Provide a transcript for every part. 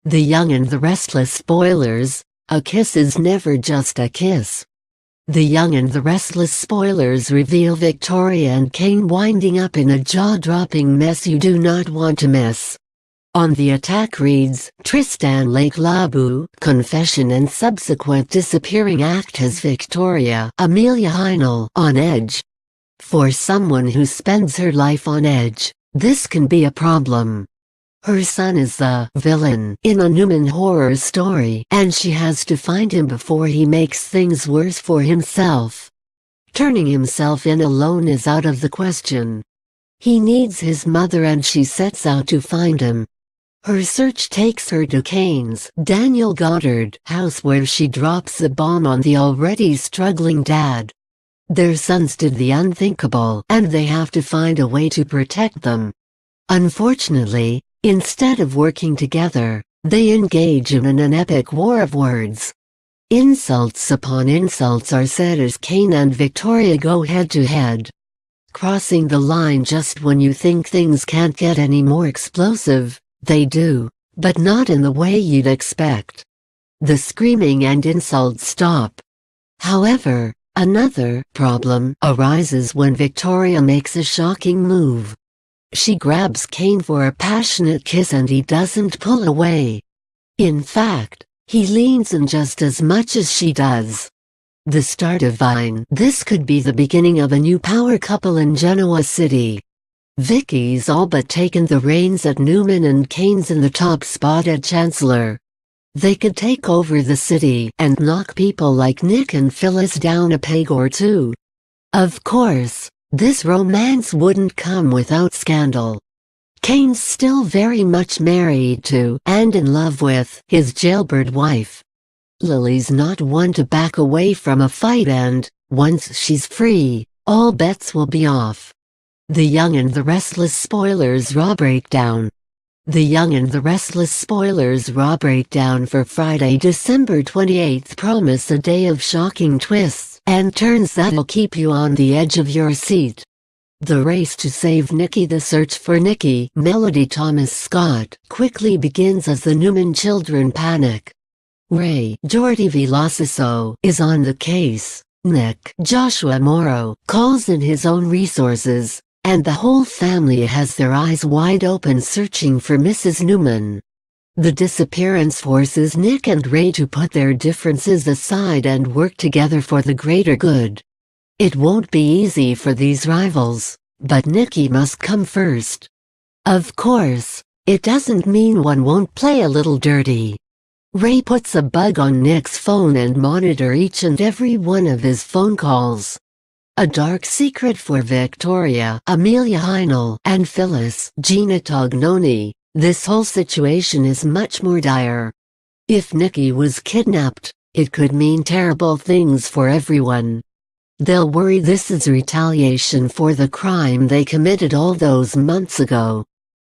The Young and the Restless Spoilers. A kiss is never just a kiss. The Young and the Restless Spoilers reveal Victoria and Kane winding up in a jaw-dropping mess you do not want to miss. On the attack reads, Tristan Lake Leabu, confession and subsequent disappearing act has Victoria, Amelia Heinle, on edge. For someone who spends her life on edge, this can be a problem. Her son is the villain in a Newman horror story, and she has to find him before he makes things worse for himself. Turning himself in alone is out of the question. He needs his mother and she sets out to find him. Her search takes her to Kane's, Daniel Goddard, house where she drops the bomb on the already struggling dad. Their sons did the unthinkable, and they have to find a way to protect them. Unfortunately, instead of working together, they engage in an epic war of words. Insults upon insults are said as Kane and Victoria go head-to-head. Crossing the line just when you think things can't get any more explosive, they do, but not in the way you'd expect. The screaming and insults stop. However, another problem arises when Victoria makes a shocking move. She grabs Kane for a passionate kiss and he doesn't pull away. In fact, he leans in just as much as she does. The start of Vine. This could be the beginning of a new power couple in Genoa City. Vicky's all but taken the reins at Newman and Kane's in the top spot at Chancellor. They could take over the city and knock people like Nick and Phyllis down a peg or two. Of course, this romance wouldn't come without scandal. Kane's still very much married to and in love with his jailbird wife. Lily's not one to back away from a fight, and once she's free, all bets will be off. The Young and the Restless Spoilers Raw Breakdown. The Young and the Restless Spoilers Raw Breakdown for Friday, December 28th promise a day of shocking twists and turns that'll keep you on the edge of your seat. The race to save Nikki. The search for Nikki, Melody Thomas Scott, quickly begins as the Newman children panic. Ray Jordi Veloso is on the case. Nick Joshua Morrow calls in his own resources, and the whole family has their eyes wide open searching for Mrs. Newman. The disappearance forces Nick and Ray to put their differences aside and work together for the greater good. It won't be easy for these rivals, but Nikki must come first. Of course, it doesn't mean one won't play a little dirty. Ray puts a bug on Nick's phone and monitor each and every one of his phone calls. A dark secret for Victoria, Amelia Heinle, and Phyllis, Gina Tognoni. This whole situation is much more dire. If Nikki was kidnapped, it could mean terrible things for everyone. They'll worry this is retaliation for the crime they committed all those months ago.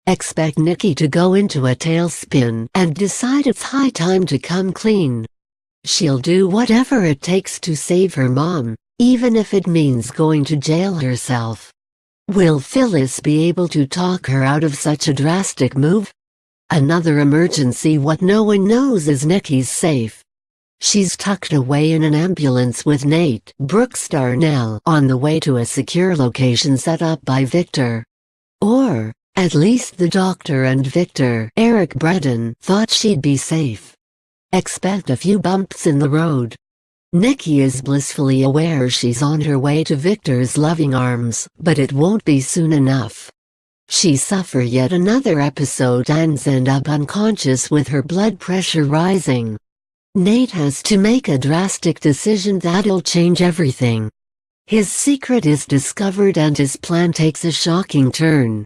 Expect Nikki to go into a tailspin and decide it's high time to come clean. She'll do whatever it takes to save her mom, even if it means going to jail herself. Will Phyllis be able to talk her out of such a drastic move? Another emergency. What no one knows is Nikki's safe. She's tucked away in an ambulance with Nate Brooks Darnell on the way to a secure location set up by Victor. Or, at least the doctor and Victor, Eric Braden, thought she'd be safe. Expect a few bumps in the road. Nikki is blissfully aware she's on her way to Victor's loving arms, but it won't be soon enough. She suffers yet another episode and ends up unconscious with her blood pressure rising. Nate has to make a drastic decision that'll change everything. His secret is discovered and his plan takes a shocking turn.